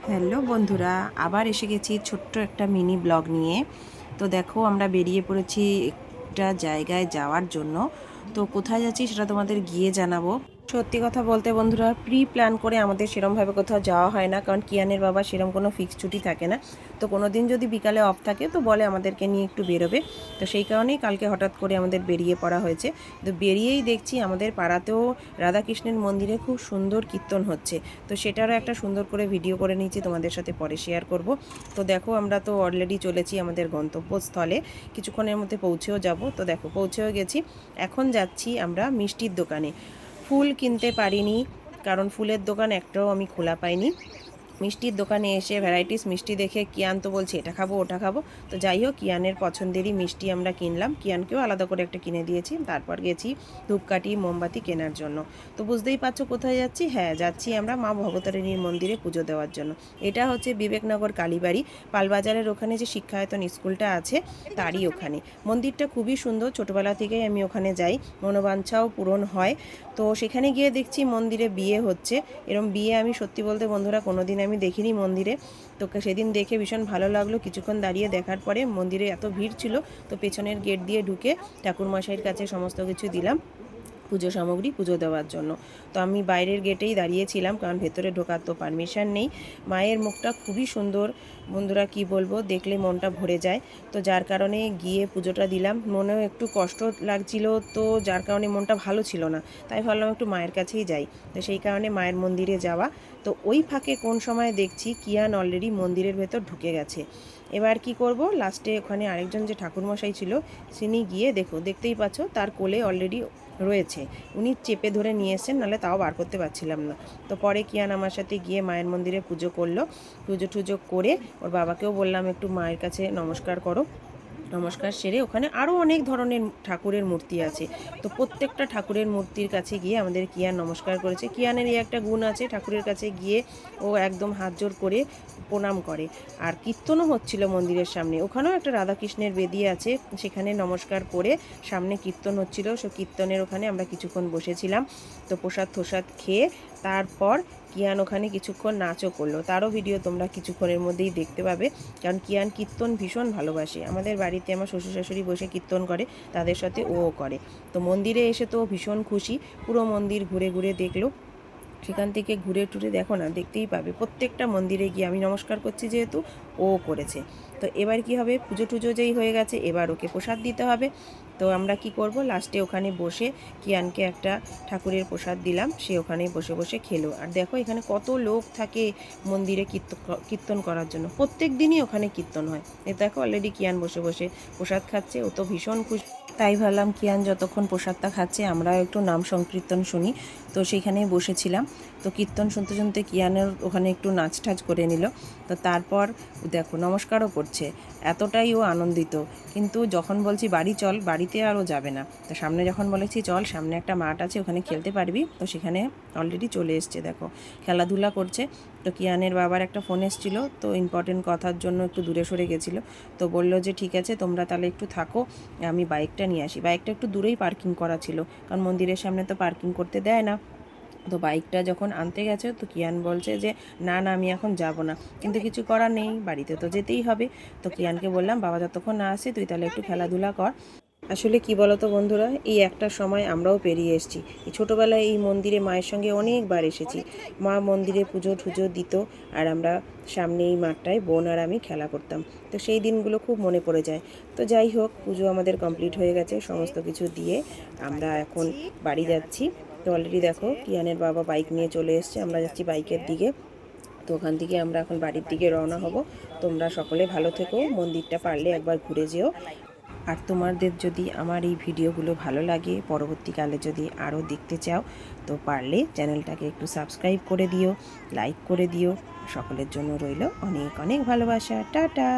Hello বন্ধুরা, আবার এসে গেছি ছোট্ট একটা মিনি ব্লগ নিয়ে। তো দেখো, আমরা বেরিয়ে পড়েছি একটা জায়গায় যাওয়ার জন্য। তো কোথায় যাচ্ছি সেটা তোমাদের গিয়ে জানাবো। সত্যি কথা বলতে বন্ধুরা, প্রি প্ল্যান করে আমাদের সেরমভাবে কোথাও যাওয়া হয় না, কারণ কিয়ানের বাবা সেরম কোনো ফিক্স ছুটি থাকে না। তো কোনো দিন যদি বিকালে অফ থাকে তো বলে আমাদেরকে নিয়ে একটু বেরোবে। তো সেই কারণেই কালকে হঠাৎ করে আমাদের বেরিয়ে পড়া হয়েছে। তো বেরিয়েই দেখছি আমাদের পাড়াতেও রাধাকৃষ্ণের মন্দিরে খুব সুন্দর কীর্তন হচ্ছে। তো সেটারও একটা সুন্দর করে ভিডিও করে নিয়েছি, তোমাদের সাথে পরে শেয়ার করব। তো দেখো, আমরা তো অলরেডি চলেছি আমাদের গন্তব্যস্থলে, কিছুক্ষণের মধ্যে পৌঁছেও যাব। তো দেখো, পৌঁছেও গেছি। এখন যাচ্ছি আমরা মিষ্টির দোকানে। ফুল কিনতে পারিনি, কারণ ফুলের দোকান একটাও আমি খোলা পাইনি। মিষ্টির দোকানে এসে ভ্যারাইটিস মিষ্টি দেখে কিয়ান তো বলছে এটা খাবো ওটা খাবো। তো যাই হোক, কিয়ানের পছন্দেরই মিষ্টি আমরা কিনলাম, কিয়ানকেও আলাদা করে একটা কিনে দিয়েছি। তারপর গেছি ধূপকাঠি মোমবাতি কেনার জন্য। তো বুঝতেই পারছো কোথায় যাচ্ছি। হ্যাঁ, যাচ্ছি আমরা মা ভবতারিণীর মন্দিরে পুজো দেওয়ার জন্য। এটা হচ্ছে বিবেকনগর কালীবাড়ি, পালবাজারের ওখানে যে শিক্ষায়তন স্কুলটা আছে তারই ওখানে। মন্দিরটা খুবই সুন্দর, ছোটোবেলা থেকেই আমি ওখানে যাই, মনোবাঞ্ছাও পূরণ হয়। তো সেখানে গিয়ে দেখছি মন্দিরে বিয়ে হচ্ছে। এরম বিয়ে আমি সত্যি বলতে বন্ধুরা কোনোদিন আমি দেখিনি মন্দিরে। তো সেদিন দেখে ভীষণ ভালো লাগলো। কিছুক্ষণ দাঁড়িয়ে দেখার পরে মন্দিরে এত ভিড় ছিল, তো পেছনের গেট দিয়ে ঢুকে ঠাকুরমশাইয়ের কাছে সমস্ত কিছু দিলাম, পুজো সামগ্রী পুজো দেওয়ার জন্য। তো আমি বাইরের গেটেই দাঁড়িয়েছিলাম, কারণ ভেতরে ঢোকার তো পারমিশন নেই। মায়ের মুখটা খুবই সুন্দর বন্ধুরা, কি বলবো, দেখলে মনটা ভরে যায়। তো যার কারণে গিয়ে পুজোটা দিলাম। মনেও একটু কষ্ট লাগছিল, তো যার কারণে মনটা ভালো ছিল না। তাই ভাবলাম একটু মায়ের কাছেই যাই। তো সেই কারণে মায়ের মন্দিরে যাওয়া। তো ওই ফাঁকে কোন সময় দেখছি কিয়ান অলরেডি মন্দিরের ভেতর ঢুকে গেছে। এবার কি করব, লাস্টে ওখানে আরেকজন যে ঠাকুরমশাই ছিল তিনি গিয়ে দেখতেই পাচ্ছ তার কোলে অলরেডি রয়েছে। উনি চেপে ধরে নিয়ে এসেছেন, নাহলে তাও বার করতে পারছিলাম না। তো পরে কিয়ান আমার সাথে গিয়ে মায়ের মন্দিরে পুজো করলো। পুজো টুজো করে ওর বাবাকেও বললাম একটু মায়ের কাছে নমস্কার করো। নমস্কার সেরে ওখানে আরও অনেক ধরনের ঠাকুরের মূর্তি আছে। তো প্রত্যেকটা ঠাকুরের মূর্তির কাছে গিয়ে আমাদের কিয়ান নমস্কার করেছে। কিয়ানের এই একটা গুণ আছে, ঠাকুরের কাছে গিয়ে ও একদম হাত জোর করে প্রণাম করে। আর কীর্তনও হচ্ছিল মন্দিরের সামনে, ওখানেও একটা রাধাকৃষ্ণের বেদি আছে, সেখানে নমস্কার করে সামনে কীর্তন হচ্ছিল। সো কীর্তনের ওখানে আমরা কিছুক্ষণ বসেছিলাম। তো প্রসাদ ঠোসাদ খেয়ে তারপর কিয়ান ওখানে কিছুক্ষণ নাচও করলো, তারও ভিডিও তোমরা কিছুক্ষণের মধ্যেই দেখতে পাবে। কারণ কিয়ান কীর্তন ভীষণ ভালোবাসে। আমাদের বাড়িতে আমার শ্বশুর শাশুড়ি বসে কীর্তন করে, তাদের সাথে ও করে। তো মন্দিরে এসে তো ভীষণ খুশি, পুরো মন্দির ঘুরে ঘুরে দেখলো। সেখান থেকে ঘুরে টুরে দেখো না, দেখতেই পাবে প্রত্যেকটা মন্দিরে গিয়ে আমি নমস্কার করছি যেহেতু ও করেছে। তো এবার কি হবে, পুজো টুজো যেই হয়ে গেছে, এবার ওকে প্রসাদ দিতে হবে। তো আমরা কি করব, লাস্টে ওখানে বসে কিয়ানকে একটা ঠাকুরের প্রসাদ দিলাম, সে ওখানে বসে বসে খেলো। আর দেখো এখানে কত লোক থাকে মন্দিরে কীর্তন করার জন্য, প্রত্যেক দিনই ওখানে কীর্তন হয়। এ দেখো অলরেডি কিয়ান বসে বসে প্রসাদ খাচ্ছে, ও তো ভীষণ খুশি। তাই ভাবলাম কিয়ান যতক্ষণ প্রসাদটা খাচ্ছে আমরাও একটু নাম সংকীর্তন শুনি। তো সেইখানেই বসেছিলাম। তো কীর্তন শুনতে শুনতে কিয়ানের ওখানে একটু নাচ টাচ করে নিল। তো তারপর দেখো নমস্কারও করছে, এতটাই ও আনন্দিত। কিন্তু যখন বলছি বাড়ি চল, বাড়িতে আর ও যাবে না। তো সামনে যখন বলেছি চল, সামনে একটা মাঠ আছে ওখানে খেলতে পারবি, তো সেখানে অলরেডি চলে এসছে। দেখো খেলাধুলা করছে। তো কিয়ানের বাবার একটা ফোন এসেছিলো, তো ইম্পর্টেন্ট কথার জন্য একটু দূরে সরে গেছিলো। তো বললো যে ঠিক আছে তোমরা তাহলে একটু থাকো, আমি বাইকটা নিয়ে আসি। বাইকটা একটু দূরেই পার্কিং করা ছিল, কারণ মন্দিরের সামনে তো পার্কিং করতে দেয় না। তো বাইকটা যখন আনতে গেছে, তো কিয়ান বলছে যে না না আমি এখন যাব না, কিন্তু কিছু করার নেই, বাড়িতে তো যেতেই হবে। তো কিয়ানকে বললাম বাবা যতক্ষণ না আসে তুই তাহলে একটু খেলাধুলা কর। আসলে কি বলতো বন্ধুরা, এই একটা সময় আমরাও পেরিয়ে এসেছি। এই ছোটোবেলায় এই মন্দিরে মায়ের সঙ্গে অনেকবার এসেছি। মা মন্দিরে পুজো টুজো দিত, আর আমরা সামনে এই মাঠটায় বোন আর আমি খেলা করতাম। তো সেই দিনগুলো খুব মনে পড়ে যায়। তো যাই হোক, পুজো আমাদের কমপ্লিট হয়ে গেছে, সমস্ত কিছু দিয়ে আমরা এখন বাড়ি যাচ্ছি। তো অলরেডি দেখো কিয়ানের বাবা বাইক নিয়ে চলে এসছে, আমরা যাচ্ছি বাইকের দিকে। তো ওখান থেকে আমরা এখন বাড়ির দিকে রওনা হব। তোমরা সকলে ভালো থেকো, মন্দিরটা পারলে একবার ঘুরে যেও। আর তোমাদের যদি আমার এই ভিডিওগুলো ভালো লাগে, পরবর্তীকালে যদি আরও দেখতে চাও, তো পারলে চ্যানেলটাকে একটু সাবস্ক্রাইব করে দিও, লাইক করে দিও। সকলের জন্য রইল অনেক অনেক ভালোবাসা। টাটা।